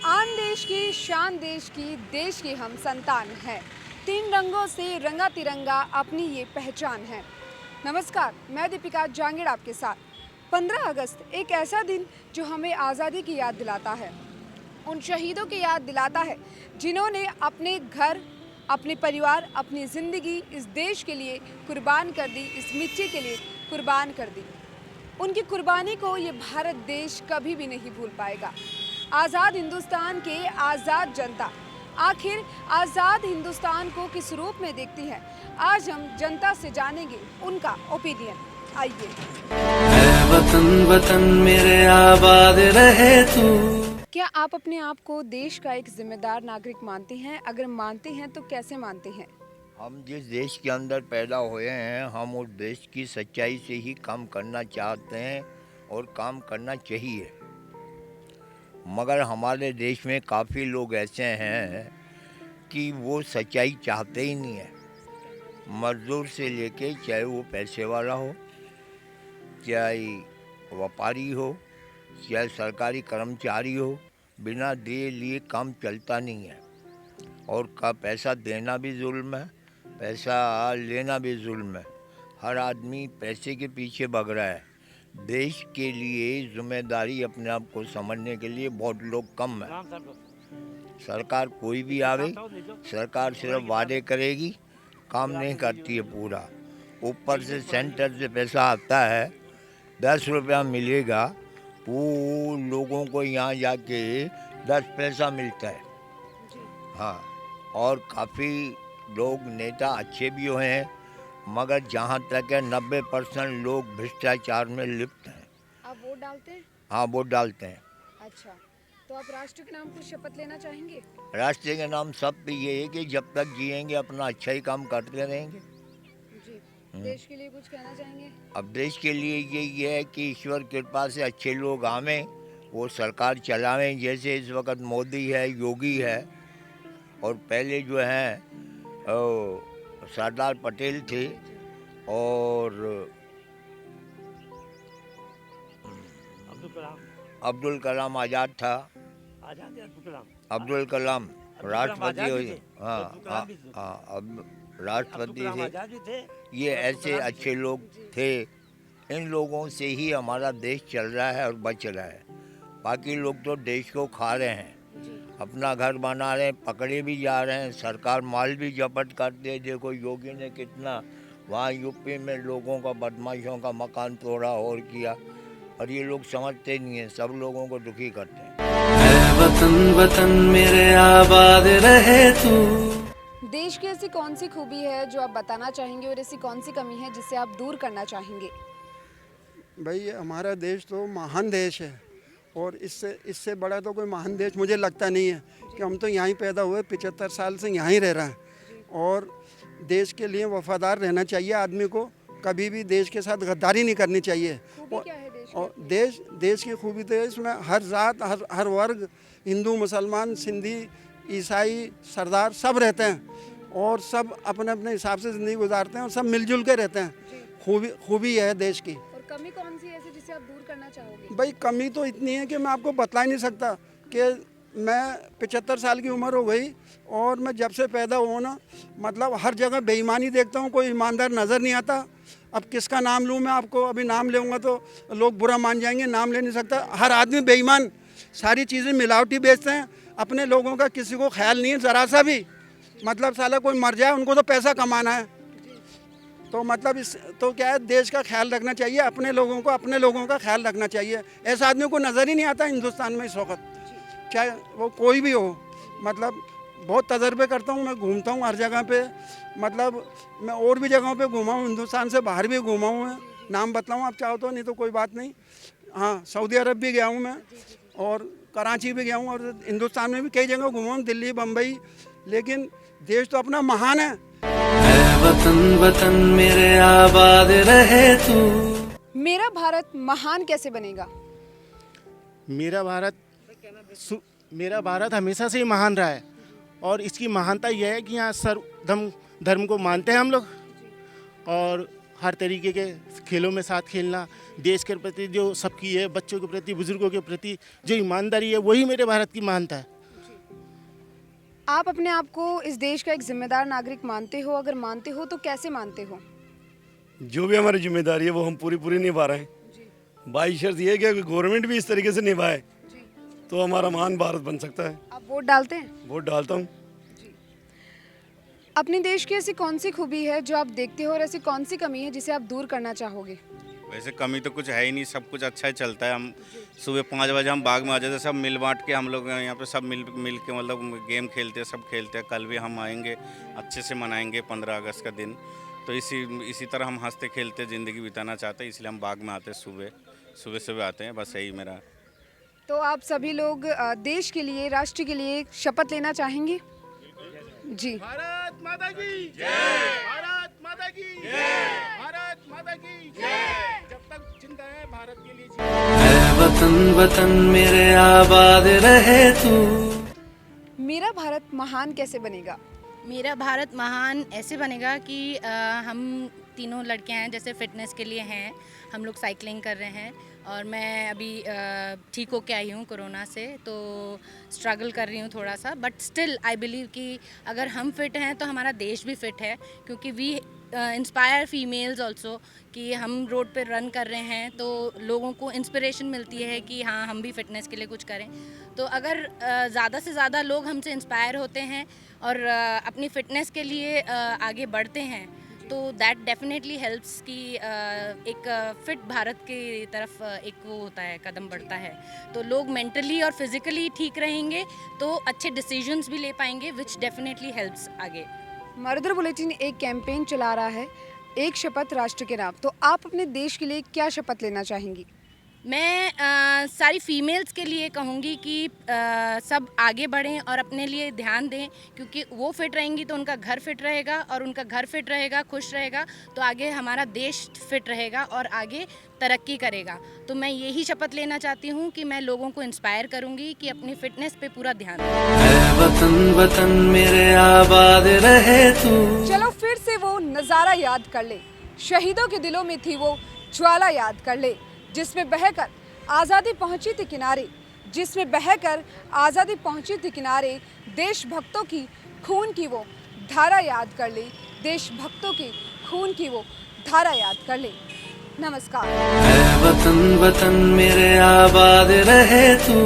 आन देश की शान देश की हम संतान हैं। तीन रंगों से रंगा तिरंगा अपनी ये पहचान है। नमस्कार, मैं दीपिका जांगीड़ आपके साथ। 15 अगस्त एक ऐसा दिन जो हमें आज़ादी की याद दिलाता है, उन शहीदों की याद दिलाता है जिन्होंने अपने घर, अपने परिवार, अपनी ज़िंदगी इस देश के लिए कुर्बान कर दी, इस मिट्टी के लिए कुर्बान कर दी। उनकी कुर्बानी को ये भारत देश कभी भी नहीं भूल पाएगा। आज़ाद हिंदुस्तान के आज़ाद जनता आखिर आज़ाद हिंदुस्तान को किस रूप में देखती है, आज हम जनता से जानेंगे उनका ओपिनियन। आइए। ऐ वतन वतन मेरे आबाद रहे तू। क्या आप अपने आप को देश का एक जिम्मेदार नागरिक मानते हैं? अगर मानते हैं तो कैसे मानते हैं? हम जिस देश के अंदर पैदा हुए हैं, हम उस देश की सच्चाई से ही काम करना चाहते हैं और काम करना चाहिए। मगर हमारे देश में काफ़ी लोग ऐसे हैं कि वो सच्चाई चाहते ही नहीं है। मजदूर से लेके चाहे वो पैसे वाला हो, चाहे व्यापारी हो, चाहे सरकारी कर्मचारी हो, बिना दिए लिए काम चलता नहीं है। और का पैसा देना भी जुल्म है, पैसा लेना भी जुल्म है। हर आदमी पैसे के पीछे भाग रहा है। देश के लिए जिम्मेदारी अपने आप को समझने के लिए बहुत लोग कम है। सरकार कोई भी आ गई, सरकार सिर्फ वादे करेगी, काम नहीं करती है पूरा। ऊपर से सेंटर से पैसा आता है, 10 रुपया मिलेगा, वो लोगों को यहाँ जाके 10 पैसा मिलता है। हाँ, और काफ़ी लोग नेता अच्छे भी हुए हैं, मगर जहाँ तक है 90% लोग भ्रष्टाचार में लिप्त हैं। आप वोट डालते हैं? हाँ, वोट डालते हैं। अच्छा, तो आप राष्ट्र के नाम कुछ शपथ लेना चाहेंगे? राष्ट्र के नाम सब पे ये है कि जब तक जिएंगे अपना अच्छा ही काम करते रहेंगे। जी, देश के लिए कुछ कहना चाहेंगे? अब देश के लिए ये है कि ईश्वर कृपा से अच्छे लोग आवें, वो सरकार चलावें। जैसे इस वक्त मोदी है, योगी है, और पहले जो है सरदार पटेल थे, और अब्दुल कलाम आज़ाद था। अब्दुल कलाम राष्ट्रपति हो, हाँ हाँ हाँ, अब राष्ट्रपति थे। ये ऐसे अच्छे लोग थे। इन लोगों से ही हमारा देश चल रहा है और बच रहा है। बाकी लोग तो देश को खा रहे हैं, अपना घर बना रहे हैं, पकड़े भी जा रहे हैं, सरकार माल भी जब्त करते हैं। देखो योगी ने कितना वहाँ यूपी में लोगों का, बदमाशों का मकान तोड़ा और किया, और ये लोग समझते नहीं हैं, सब लोगों को दुखी करते हैं। ऐ वतन वतन मेरे आबाद रहे तू। देश की ऐसी कौन सी खूबी है जो आप बताना चाहेंगे, और ऐसी कौन सी कमी है जिसे आप दूर करना चाहेंगे? भाई हमारा देश तो महान देश है, और इससे बड़ा तो कोई महान देश मुझे लगता नहीं है कि हम तो यहाँ ही पैदा हुए, 75 साल से यहाँ ही रह रहे हैं। और देश के लिए वफादार रहना चाहिए आदमी को, कभी भी देश के साथ गद्दारी नहीं करनी चाहिए। और देश की खूबी तो है इसमें हर जात, हर वर्ग, हिंदू, मुसलमान, सिंधी, ईसाई, सरदार सब रहते हैं, और सब अपने अपने हिसाब से ज़िंदगी गुजारते हैं, और सब मिलजुल के रहते हैं। खूबी है देश की। और कमी कौन सी है ऐसी जिसे आप दूर करना चाहोगे? भाई कमी तो इतनी है कि मैं आपको बतला ही नहीं सकता कि मैं 75 साल की उम्र हो गई, और मैं जब से पैदा हुआ ना, मतलब हर जगह बेईमानी देखता हूँ, कोई ईमानदार नज़र नहीं आता। अब किसका नाम लूँ मैं? आपको अभी नाम लूँगा तो लोग बुरा मान जाएंगे, नाम ले नहीं सकता। हर आदमी बेईमान, सारी चीज़ें मिलावटी बेचते हैं, अपने लोगों का किसी को ख्याल नहीं है ज़रा सा भी। मतलब साला कोई मर जाए, उनको तो पैसा कमाना है। तो मतलब इस तो क्या है, देश का ख्याल रखना चाहिए, अपने लोगों का ख्याल रखना चाहिए। ऐसा आदमी को नज़र ही नहीं आता हिंदुस्तान में इस वक्त, चाहे वो कोई भी हो। मतलब बहुत तजर्बे करता हूँ, मैं घूमता हूँ हर जगह पे। मतलब मैं और भी जगहों पे घूमा हूँ, हिंदुस्तान से बाहर भी घूमा हूँ मैं। नाम बताऊँ आप चाहो तो? नहीं तो कोई बात नहीं। हाँ, सऊदी अरब भी गया हूँ मैं, और कराची भी गया हूँ, और हिंदुस्तान में भी कई जगह घूमा हूँ, दिल्ली, बम्बई। लेकिन देश तो अपना महान है। ऐ वतन वतन मेरे आबाद रहे तू। मेरा भारत महान कैसे बनेगा? मेरा भारत हमेशा से ही महान रहा है, और इसकी महानता यह है कि यहाँ सर्व धर्म को मानते हैं हम लोग, और हर तरीके के खेलों में साथ खेलना, देश के प्रति जो सबकी है, बच्चों के प्रति, बुजुर्गों के प्रति जो ईमानदारी है, वही मेरे भारत की महानता है। आप अपने आप को इस देश का एक जिम्मेदार नागरिक मानते हो? अगर मानते हो तो कैसे मानते हो? जो भी हमारी जिम्मेदारी है वो हम पूरी निभा रहे हैं। बाई शर्त ये है कि अगर गवर्नमेंट भी इस तरीके से निभाए तो हमारा महान भारत बन सकता है। आप वोट डालते हैं? वोट डालता हूँ। अपने देश की ऐसी कौन सी खूबी है जो आप देखते हो और ऐसी कौन सी कमी है जिसे आप दूर करना चाहोगे? वैसे कमी तो कुछ है ही नहीं, सब कुछ अच्छा ही चलता है। हम सुबह 5 बजे हम बाग में आ जाते हैं, सब मिल बांट के हम लोग यहाँ पे सब मिल के मतलब गेम खेलते हैं, सब खेलते हैं। कल भी हम आएंगे, अच्छे से मनाएंगे 15 अगस्त का दिन। तो इसी तरह हम हंसते खेलते ज़िंदगी बिताना चाहते हैं, इसलिए हम बाग में आते हैं, सुबह आते हैं। बस यही मेरा। तो आप सभी लोग देश के लिए, राष्ट्र के लिए शपथ लेना चाहेंगे? जी। भारत माता की जय, भारत माता की जय, भारत माता की जय। जब तक जिंदा है भारत के लिए ऐ वतन वतन मेरे आबाद रहे तू। मेरा भारत महान कैसे बनेगा? मेरा भारत महान ऐसे बनेगा कि हम तीनों लड़के हैं, जैसे फिटनेस के लिए हैं, हम लोग साइकिलिंग कर रहे हैं और मैं अभी ठीक होके आई हूँ कोरोना से, तो स्ट्रगल कर रही हूँ थोड़ा सा, बट स्टिल आई बिलीव कि अगर हम फिट हैं तो हमारा देश भी फिट है, क्योंकि वी इंस्पायर फीमेल्स ऑल्सो, कि हम रोड पे रन कर रहे हैं तो लोगों को इंस्पिरेशन मिलती है कि हाँ हम भी फिटनेस के लिए कुछ करें। तो अगर ज़्यादा से ज़्यादा लोग हमसे इंस्पायर होते हैं और अपनी फ़िटनेस के लिए आगे बढ़ते हैं तो दैट डेफिनेटली हेल्प्स कि एक फिट भारत की तरफ एक वो होता है, कदम बढ़ता है। तो लोग मेंटली और फिज़िकली ठीक रहेंगे तो अच्छे डिसीजंस भी ले पाएंगे, विच डेफिनेटली हेल्प्स आगे। मर्दर बुलेटिन एक कैंपेन चला रहा है, एक शपथ राष्ट्र के नाम। तो आप अपने देश के लिए क्या शपथ लेना चाहेंगी? मैं सारी फीमेल्स के लिए कहूँगी कि सब आगे बढ़ें और अपने लिए ध्यान दें, क्योंकि वो फिट रहेंगी तो उनका घर फिट रहेगा और उनका घर फिट रहेगा, खुश रहेगा, तो आगे हमारा देश फिट रहेगा और आगे तरक्की करेगा। तो मैं यही शपथ लेना चाहती हूँ कि मैं लोगों को इंस्पायर करूँगी कि अपनी फिटनेस पे पूरा ध्यान दें। ऐ वतन वतन मेरे आबाद रहे तू। चलो फिर से वो नज़ारा याद कर ले, शहीदों के दिलों में थी वो ज्वाला याद कर ले, जिसमें बहकर आज़ादी पहुंची थी किनारे, जिसमें बहकर आज़ादी पहुंची थी किनारे। देशभक्तों की खून की वो धारा याद कर ले, देशभक्तों की खून की वो धारा याद कर ले। नमस्कार। ऐ वतन वतन मेरे आबाद रहे तू।